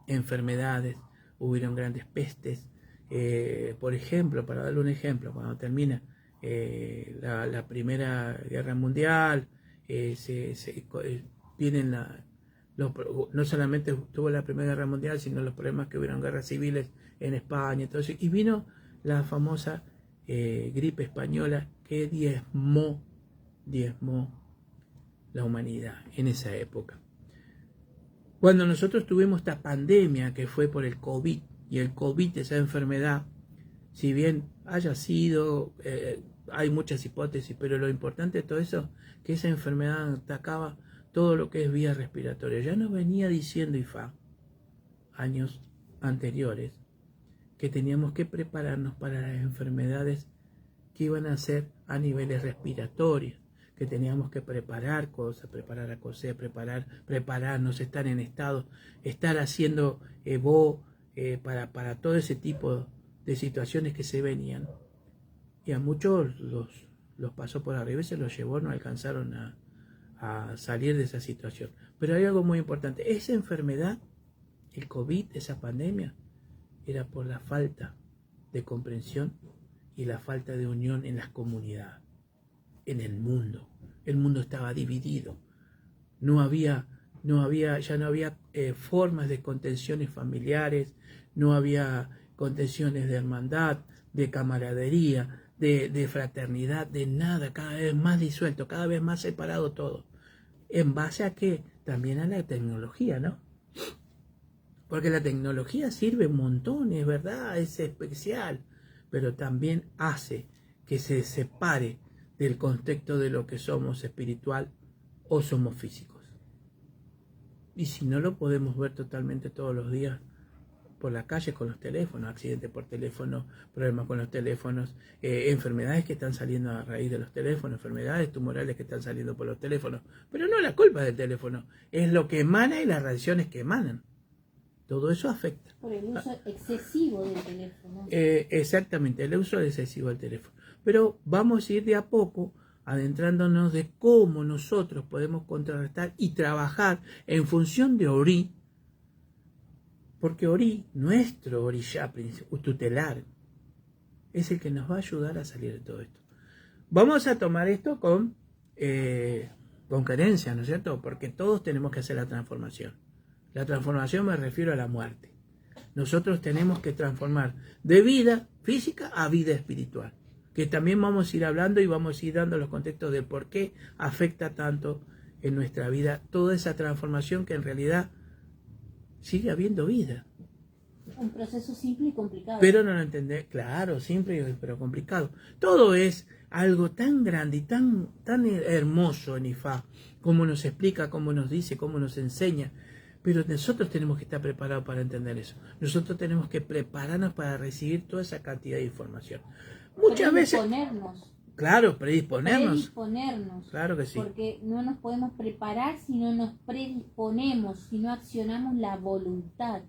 enfermedades, hubieron grandes pestes. Por ejemplo, para darle un ejemplo, cuando termina la Primera Guerra Mundial, vienen no solamente tuvo la Primera Guerra Mundial, sino los problemas que hubieron guerras civiles en España, entonces, y vino la famosa gripe española que diezmó la humanidad en esa época. Cuando nosotros tuvimos esta pandemia que fue por el COVID, y el COVID, esa enfermedad, si bien haya sido, hay muchas hipótesis, pero lo importante de todo eso, que esa enfermedad atacaba todo lo que es vía respiratoria. Ya nos venía diciendo Ifá, años anteriores, que teníamos que prepararnos para las enfermedades que iban a ser a niveles respiratorios, que teníamos que preparar cosas, preparar a coser, prepararnos, estar en estado, estar haciendo para todo ese tipo de situaciones que se venían. Y a muchos los pasó por arriba y se los llevó, no alcanzaron a salir de esa situación. Pero hay algo muy importante, esa enfermedad, el COVID, esa pandemia, era por la falta de comprensión y la falta de unión en las comunidades, en el mundo. El mundo estaba dividido. Ya no había formas de contenciones familiares, no había contenciones de hermandad, de camaradería, de fraternidad, de nada, cada vez más disuelto, cada vez más separado todo. ¿En base a qué? También a la tecnología, ¿no? Porque la tecnología sirve un montón, es verdad, es especial, pero también hace que se separe del contexto de lo que somos espiritual o somos físicos. Y si no lo podemos ver totalmente todos los días por la calle con los teléfonos, accidentes por teléfono, problemas con los teléfonos, enfermedades que están saliendo a raíz de los teléfonos, enfermedades tumorales que están saliendo por los teléfonos, pero no la culpa del teléfono, es lo que emana y las radiaciones que emanan. Todo eso afecta. Por el uso excesivo del teléfono. Exactamente, el uso excesivo del teléfono. Pero vamos a ir de a poco adentrándonos de cómo nosotros podemos contrarrestar y trabajar en función de Ori, porque Ori, nuestro Orishá tutelar, es el que nos va a ayudar a salir de todo esto. Vamos a tomar esto con creencia, ¿no es cierto? Porque todos tenemos que hacer la transformación. La transformación me refiero a la muerte. Nosotros tenemos que transformar de vida física a vida espiritual, que también vamos a ir hablando y vamos a ir dando los contextos de por qué afecta tanto en nuestra vida toda esa transformación, que en realidad sigue habiendo vida. Un proceso simple y complicado. Pero no lo entendés, claro, simple pero complicado. Todo es algo tan grande y tan hermoso en Ifá, como nos explica, como nos dice, como nos enseña. Pero nosotros tenemos que estar preparados para entender eso. Nosotros tenemos que prepararnos para recibir toda esa cantidad de información. Muchas veces... Claro, predisponernos. Claro que sí. Porque no nos podemos preparar si no nos predisponemos, si no accionamos la voluntad.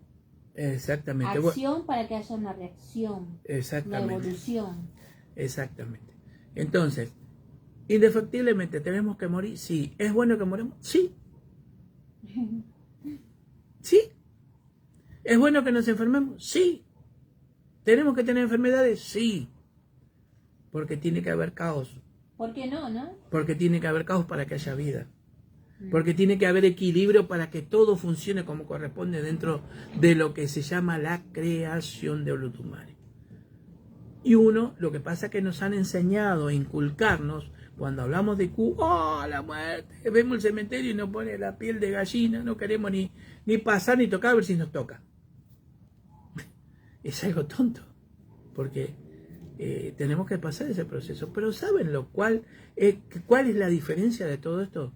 Exactamente. Acción para que haya una reacción. Exactamente. Una evolución. Exactamente. Entonces, indefectiblemente tenemos que morir. Sí. ¿Es bueno que moramos? Sí. Sí. ¿Es bueno que nos enfermemos? Sí. ¿Tenemos que tener enfermedades? Sí. Porque tiene que haber caos. ¿Por qué no, no? Porque tiene que haber caos para que haya vida. Porque tiene que haber equilibrio para que todo funcione como corresponde dentro de lo que se llama la creación de Olutumare. Y lo que pasa es que nos han enseñado a inculcarnos, cuando hablamos de Q, ¡oh, la muerte! Vemos el cementerio y nos pone la piel de gallina, no queremos ni pasar ni tocar a ver si nos toca. Es algo tonto, porque tenemos que pasar ese proceso. Pero ¿saben cuál es la diferencia de todo esto?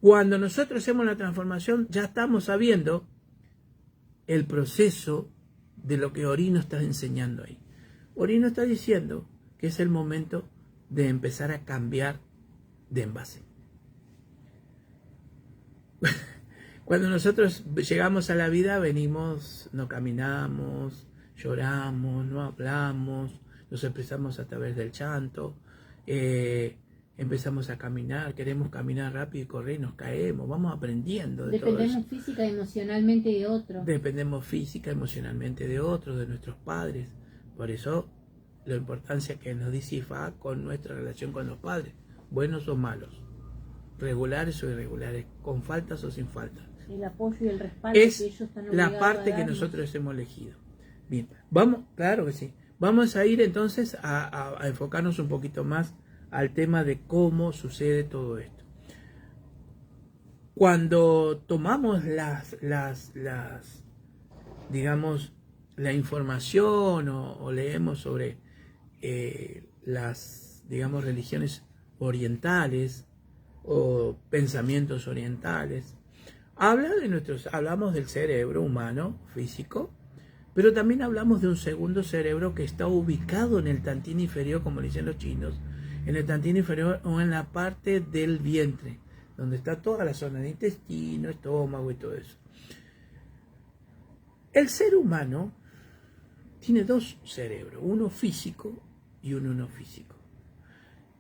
Cuando nosotros hacemos la transformación, ya estamos sabiendo el proceso de lo que Ori nos está enseñando ahí. Ori nos está diciendo que es el momento de empezar a cambiar de envase. Cuando nosotros llegamos a la vida, venimos, no caminamos, lloramos, no hablamos, nos expresamos a través del llanto, empezamos a caminar, queremos caminar rápido y correr y nos caemos, vamos aprendiendo de todo eso. Dependemos física y emocionalmente de otros. Dependemos física, emocionalmente de otros, de nuestros padres. Por eso la importancia que nos dice Ifá con nuestra relación con los padres, buenos o malos, regulares o irregulares, con faltas o sin faltas. El apoyo y el respaldo es que ellos están obligados la parte que nosotros hemos elegido. Bien, vamos, claro que sí. Vamos a ir entonces a enfocarnos un poquito más al tema de cómo sucede todo esto. Cuando tomamos digamos, la información o leemos sobre las, digamos, religiones orientales o pensamientos orientales, hablamos del cerebro humano físico, Pero también hablamos de un segundo cerebro que está ubicado en el tantín inferior, como dicen los chinos, en el tantín inferior o en la parte del vientre, donde está toda la zona de intestino, estómago y todo eso. El ser humano tiene dos cerebros, uno físico y uno no físico.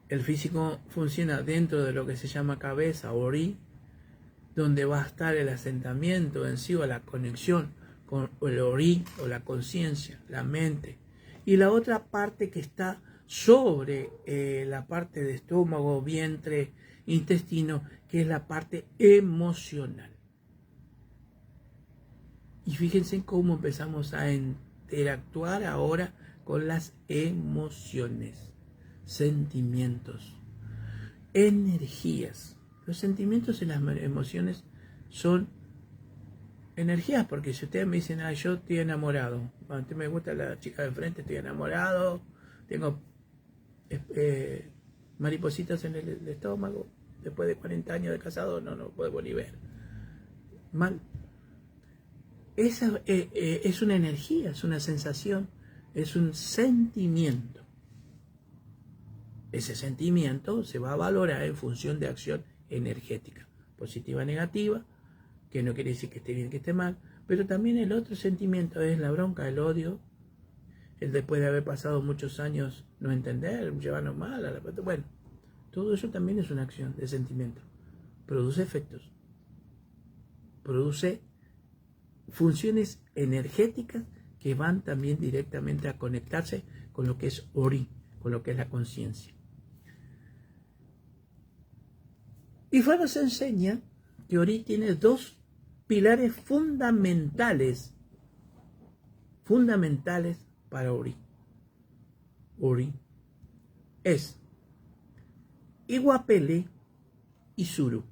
El físico funciona dentro de lo que se llama cabeza, ori, donde va a estar el asentamiento en sí o la conexión con el ori o la conciencia, la mente. Y la otra parte que está sobre la parte de estómago, vientre, intestino, que es la parte emocional. Y fíjense cómo empezamos a interactuar ahora con las emociones, sentimientos, energías. Los sentimientos y las emociones son energías, porque si ustedes me dicen, yo estoy enamorado, a usted me gusta la chica de enfrente, estoy enamorado, tengo maripositas en el estómago, después de 40 años de casado, no puedo ni ver. Mal. Esa es una energía, es una sensación, es un sentimiento. Ese sentimiento se va a valorar en función de acción energética, positiva o negativa, que no quiere decir que esté bien, que esté mal, pero también el otro sentimiento es la bronca, el odio, el después de haber pasado muchos años no entender, llevarnos mal a la parte. Bueno, todo eso también es una acción de sentimiento. Produce efectos, produce funciones energéticas que van también directamente a conectarse con lo que es Ori, con lo que es la conciencia. Y Fa nos enseña que Ori tiene dos pilares fundamentales para Ori. Ori es Iwapele y Suru.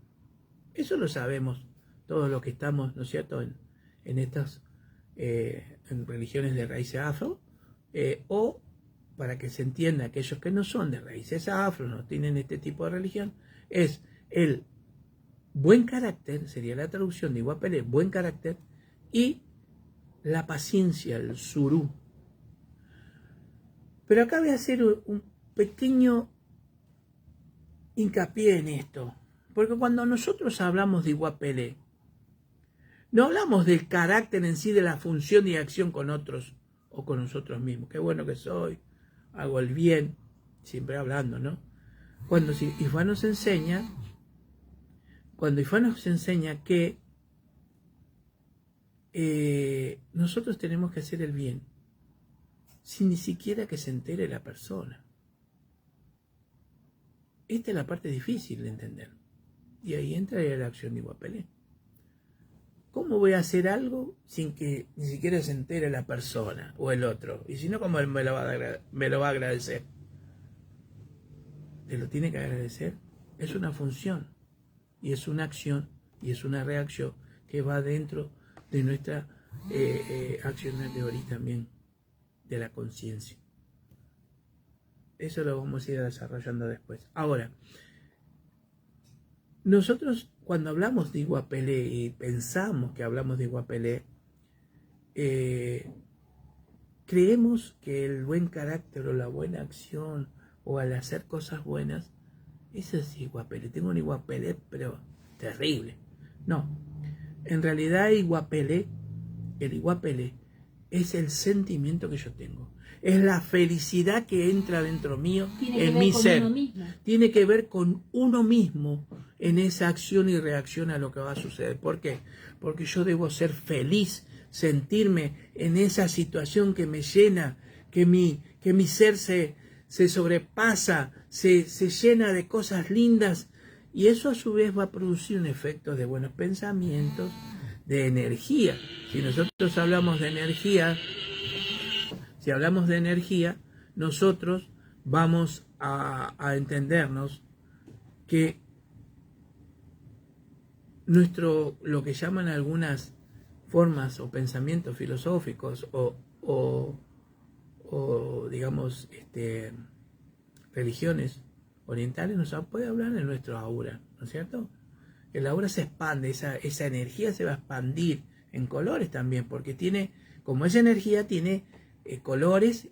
Eso lo sabemos todos los que estamos, ¿no es cierto?, en estas en religiones de raíces afro, o para que se entienda, aquellos que no son de raíces afro, no tienen este tipo de religión, es el buen carácter, sería la traducción de Iwapele, buen carácter, y la paciencia, el surú. Pero acá voy a hacer un pequeño hincapié en esto, porque cuando nosotros hablamos de Iwapele, no hablamos del carácter en sí, de la función y acción con otros o con nosotros mismos. Qué bueno que soy, hago el bien, siempre hablando, ¿no? Cuando Ifá nos enseña que nosotros tenemos que hacer el bien, sin ni siquiera que se entere la persona. Esta es la parte difícil de entender. Y ahí entra la acción de Iwapele. ¿Cómo voy a hacer algo sin que ni siquiera se entere la persona o el otro? Y si no, ¿cómo me lo va a agradecer? ¿Te lo tiene que agradecer? Es una función, y es una acción, y es una reacción que va dentro de nuestra acción de Ori también, de la conciencia. Eso lo vamos a ir desarrollando después. Ahora, nosotros cuando hablamos de Iwapele y pensamos que hablamos de Iwapele, creemos que el buen carácter o la buena acción o al hacer cosas buenas, eso es Iwapele. Tengo un Iwapele, pero terrible. No, en realidad el Iwapele es el sentimiento que yo tengo. Es la felicidad que entra dentro mío, en mi ser. Tiene que ver con uno mismo en esa acción y reacción a lo que va a suceder. ¿Por qué? Porque yo debo ser feliz, sentirme en esa situación que me llena, que mi ser se sobrepasa, se llena de cosas lindas, y eso a su vez va a producir un efecto de buenos pensamientos, de energía. Si nosotros hablamos de energía, nosotros vamos a entendernos que lo que llaman algunas formas o pensamientos filosóficos o digamos religiones orientales nos puede hablar de nuestro aura, ¿no es cierto? El aura se expande, esa energía se va a expandir en colores también, porque tiene como esa energía tiene colores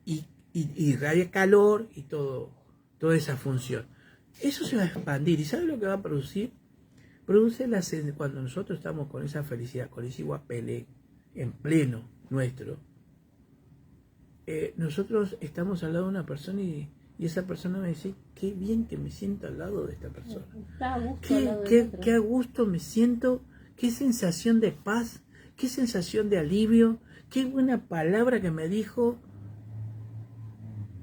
y irradia calor y toda esa función. Eso se va a expandir. ¿Y sabe lo que va a producir? Produce cuando nosotros estamos con esa felicidad, con ese guapele en pleno nuestro, nosotros estamos al lado de una persona y esa persona me dice, qué bien que me siento al lado de esta persona. Qué a gusto me siento, qué sensación de paz, qué sensación de alivio, qué buena palabra que me dijo.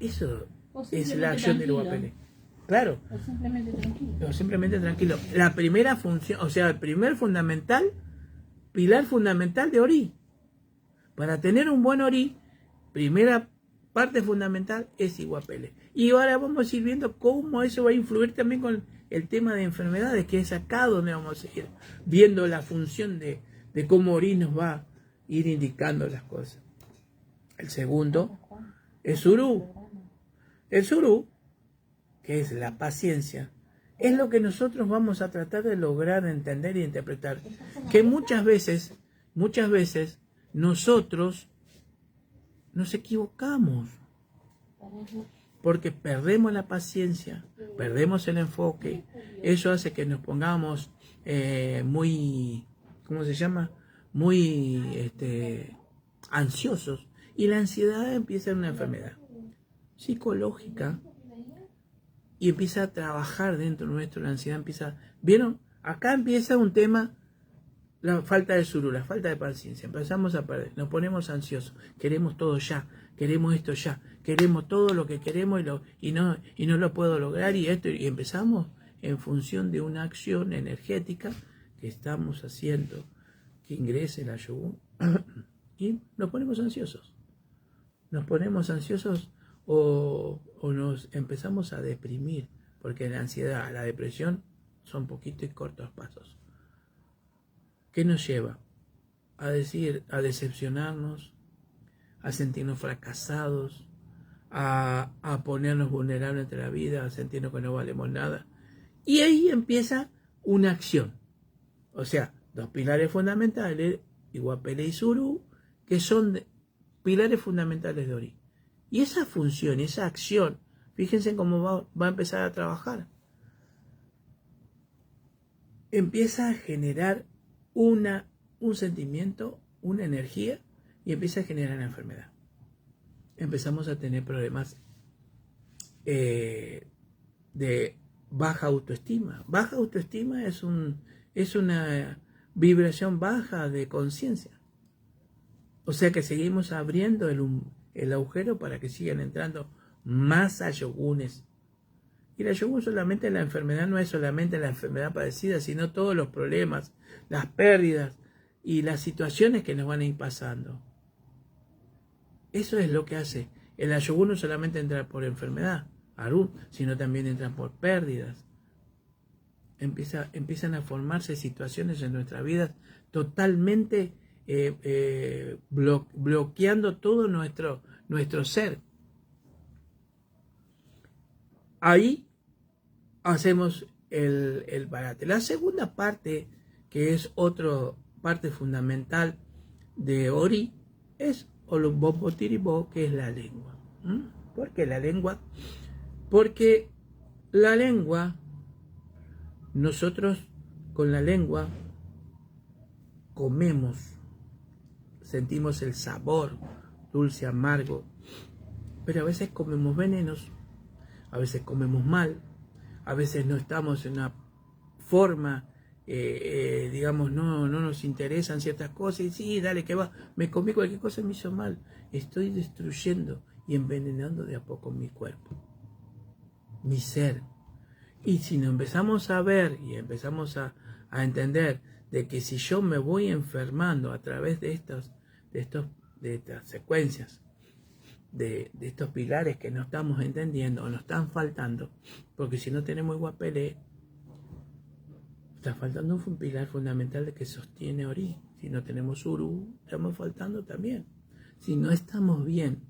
Eso es la acción del guapele. Claro. O simplemente tranquilo. La primera función, o sea, el primer pilar fundamental de Ori. Para tener un buen Ori, primera parte fundamental es Iguapele. Y ahora vamos a ir viendo cómo eso va a influir también con el tema de enfermedades, que es acá donde vamos a ir viendo la función de cómo Ori nos va a ir indicando las cosas. El segundo es Surú. El Surú, que es la paciencia, es lo que nosotros vamos a tratar de lograr entender y interpretar. Que muchas veces nosotros nos equivocamos. Porque perdemos la paciencia, perdemos el enfoque. Eso hace que nos pongamos muy, ¿cómo se llama? Muy ansiosos. Y la ansiedad empieza a ser una enfermedad psicológica y empieza a trabajar dentro nuestro. La ansiedad empieza, ¿vieron? Acá empieza un tema, la falta de surú, la falta de paciencia. Empezamos a perder, nos ponemos ansiosos, queremos todo ya, queremos esto ya, queremos todo lo que queremos y no lo puedo lograr y empezamos en función de una acción energética que estamos haciendo que ingrese la yogur y nos ponemos ansiosos. Nos ponemos ansiosos o nos empezamos a deprimir, porque la ansiedad, la depresión son poquitos y cortos pasos. ¿Qué nos lleva? A decepcionarnos, a sentirnos fracasados, a ponernos vulnerables ante la vida, a sentirnos que no valemos nada. Y ahí empieza una acción. O sea, dos pilares fundamentales, Iguapele y Surú, que son pilares fundamentales de Ori. Y esa función, esa acción, fíjense cómo va a empezar a trabajar. Empieza a generar un sentimiento, una energía, y empieza a generar una enfermedad. Empezamos a tener problemas de baja autoestima. Baja autoestima es una vibración baja de conciencia. O sea que seguimos abriendo el agujero para que sigan entrando más ayogunes. Y la yogun solamente, la enfermedad no es solamente la enfermedad padecida, sino todos los problemas, las pérdidas y las situaciones que nos van a ir pasando. Eso es lo que hace. El ayogun no solamente entra por enfermedad, Arun, sino también entra por pérdidas. Empiezan a formarse situaciones en nuestra vida totalmente bloqueando todo nuestro ser. Ahí hacemos el parate. La segunda parte, que es otra parte fundamental de Ori, es Olumbopotiribo, que es la lengua. ¿Por qué la lengua? Porque la lengua, nosotros con la lengua comemos, sentimos el sabor dulce, amargo, pero a veces comemos venenos, a veces comemos mal, a veces no estamos en una forma, digamos, no nos interesan ciertas cosas y sí, dale que va, me comí cualquier cosa y me hizo mal. Estoy destruyendo y envenenando de a poco mi cuerpo, mi ser. Y si nos empezamos a ver y empezamos a entender de que si yo me voy enfermando a través de estas secuencias, de estos pilares que no estamos entendiendo o nos están faltando, porque si no tenemos Iguapele, está faltando un pilar fundamental de que sostiene Ori. Si no tenemos Uru, estamos faltando también. Si no estamos bien,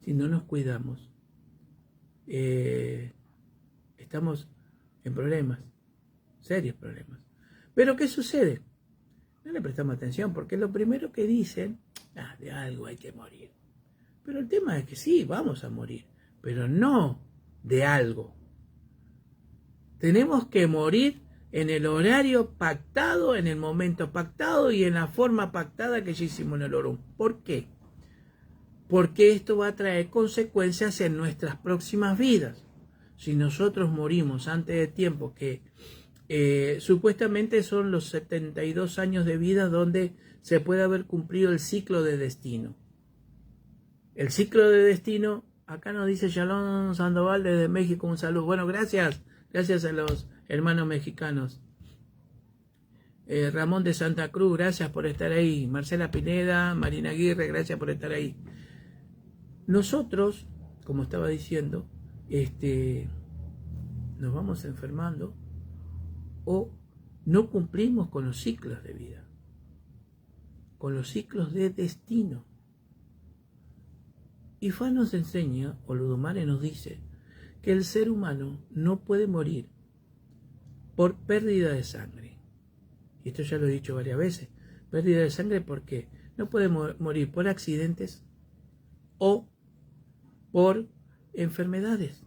si no nos cuidamos, estamos en problemas, serios problemas. Pero ¿qué sucede? No le prestamos atención, porque lo primero que dicen, de algo hay que morir. Pero el tema es que sí, vamos a morir, pero no de algo. Tenemos que morir en el horario pactado, en el momento pactado y en la forma pactada que ya hicimos en el Orum. ¿Por qué? Porque esto va a traer consecuencias en nuestras próximas vidas. Si nosotros morimos antes de tiempo, que supuestamente son los 72 años de vida donde se puede haber cumplido el ciclo de destino. El ciclo de destino, acá nos dice Shalom Sandoval desde México, un saludo. Bueno, gracias a los hermanos mexicanos. Ramón de Santa Cruz, gracias por estar ahí. Marcela Pineda, Marina Aguirre, gracias por estar ahí. Nosotros, como estaba diciendo, nos vamos enfermando o no cumplimos con los ciclos de vida, con los ciclos de destino. Ifá nos enseña, o Ludumare nos dice, que el ser humano no puede morir por pérdida de sangre. Y esto ya lo he dicho varias veces. Pérdida de sangre, ¿por qué? No puede morir por accidentes o por enfermedades.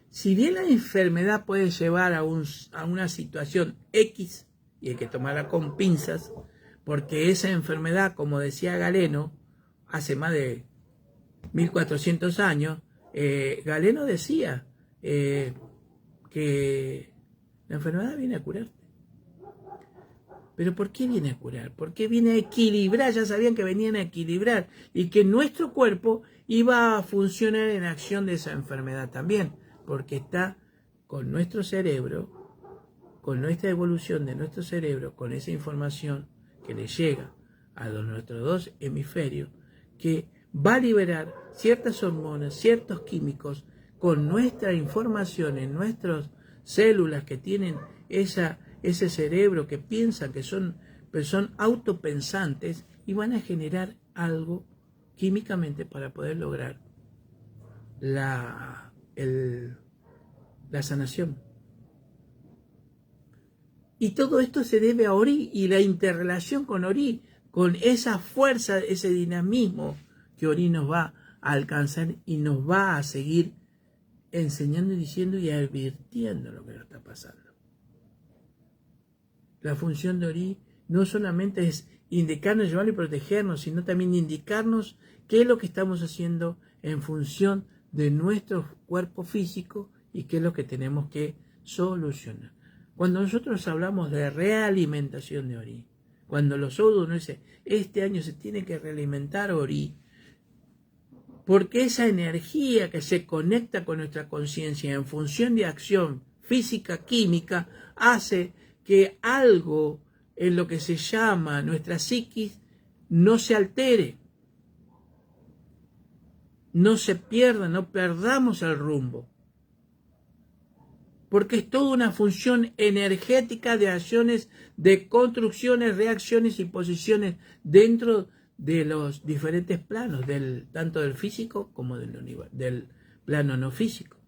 Si bien la enfermedad puede llevar a una situación X, y hay que tomarla con pinzas, porque esa enfermedad, como decía Galeno, hace más de 1400 años, Galeno decía que la enfermedad viene a curarte. ¿Pero por qué viene a curar? ¿Por qué viene a equilibrar? Ya sabían que venían a equilibrar y que nuestro cuerpo iba a funcionar en acción de esa enfermedad también, porque está con nuestro cerebro, con nuestra evolución de nuestro cerebro, con esa información que le llega a nuestros dos hemisferios, que va a liberar ciertas hormonas, ciertos químicos, con nuestra información en nuestras células que tienen ese cerebro que piensan que son autopensantes y van a generar algo químicamente para poder lograr la sanación. Y todo esto se debe a Ori y la interrelación con Ori, con esa fuerza, ese dinamismo que Ori nos va a alcanzar y nos va a seguir enseñando y diciendo y advirtiendo lo que nos está pasando. La función de Ori no solamente es indicarnos, llevarlo y protegernos, sino también indicarnos qué es lo que estamos haciendo en función de nuestro cuerpo físico y qué es lo que tenemos que solucionar. Cuando nosotros hablamos de realimentación de Ori, cuando los Odu nos dicen, este año se tiene que realimentar Ori, porque esa energía que se conecta con nuestra conciencia en función de acción física, química, hace que algo en lo que se llama nuestra psiquis no se altere, no se pierda, no perdamos el rumbo. Porque es toda una función energética de acciones, de construcciones, reacciones y posiciones dentro de los diferentes planos, tanto del físico como del plano no físico.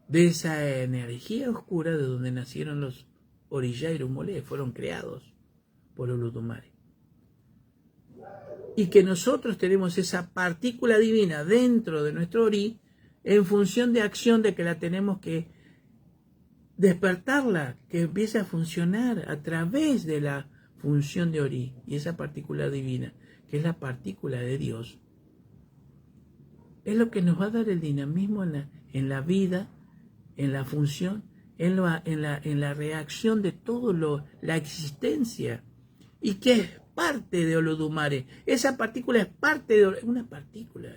De esa energía oscura de donde nacieron los Oriyá y Rumolé, fueron creados por Olodumare. Y que nosotros tenemos esa partícula divina dentro de nuestro Ori, en función de acción de que la tenemos que despertarla, que empiece a funcionar a través de la función de Ori, y esa partícula divina, que es la partícula de Dios, es lo que nos va a dar el dinamismo en la vida, en la función, en la reacción de todo la existencia, y que es parte de Olodumare. Esa partícula es parte de una partícula.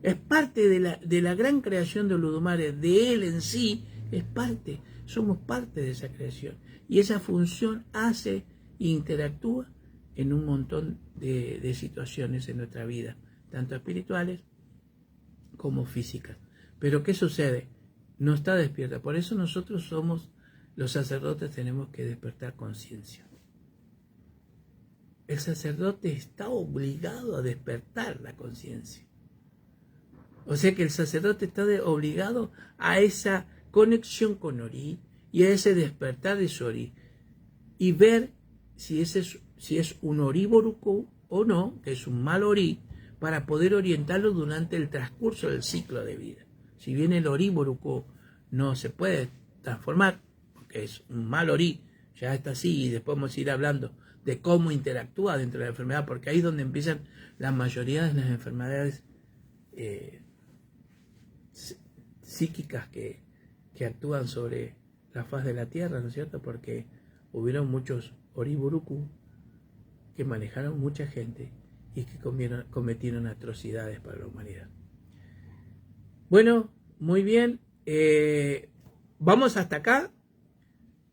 Es parte de la gran creación de Olodumare, de él en sí, es parte, somos parte de esa creación. Y esa función hace e interactúa en un montón de situaciones en nuestra vida, tanto espirituales como físicas. Pero ¿qué sucede? No está despierta. Por eso nosotros somos, los sacerdotes, tenemos que despertar conciencia. El sacerdote está obligado a despertar la conciencia. O sea que el sacerdote está obligado a esa conexión con Ori y a ese despertar de su Ori. Y ver si ese si es un oríborucú o no, que es un mal orí, para poder orientarlo durante el transcurso del ciclo de vida. Si bien el oríborucú no se puede transformar, porque es un mal orí, ya está así, y después vamos a ir hablando de cómo interactúa dentro de la enfermedad, porque ahí es donde empiezan la mayoría de las enfermedades psíquicas que actúan sobre la faz de la tierra, ¿no es cierto? Porque hubieron muchos oriburuku que manejaron mucha gente y que cometieron atrocidades para la humanidad. Bueno, muy bien, vamos hasta acá.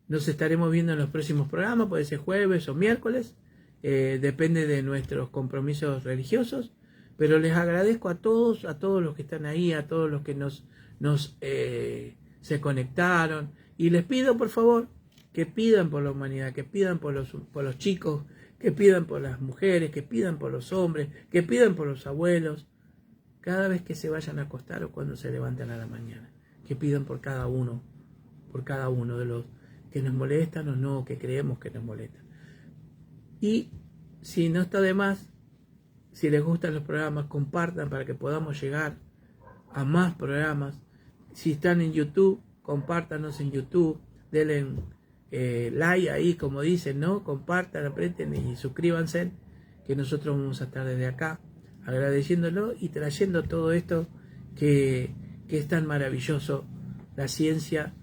Nos estaremos viendo en los próximos programas, puede ser jueves o miércoles, depende de nuestros compromisos religiosos, pero les agradezco a todos los que están ahí, a todos los que se conectaron, y les pido por favor que pidan por la humanidad, que pidan por los chicos, que pidan por las mujeres, que pidan por los hombres, que pidan por los abuelos, cada vez que se vayan a acostar o cuando se levanten a la mañana, que pidan por cada uno de los que nos molestan o no, que creemos que nos molestan. Y si no está de más, si les gustan los programas, compartan para que podamos llegar a más programas. Si están en YouTube, compártanos en YouTube, denle like ahí, como dicen, ¿no? Compartan, aprieten y suscríbanse, que nosotros vamos a estar desde acá agradeciéndolo y trayendo todo esto que es tan maravilloso, la ciencia,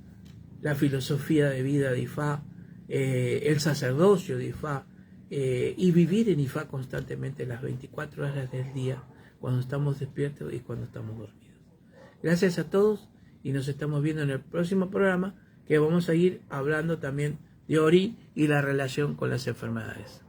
la filosofía de vida de Ifá, el sacerdocio de Ifá, y vivir en Ifá constantemente las 24 horas del día, cuando estamos despiertos y cuando estamos dormidos. Gracias a todos y nos estamos viendo en el próximo programa, que vamos a ir hablando también de Ori y la relación con las enfermedades.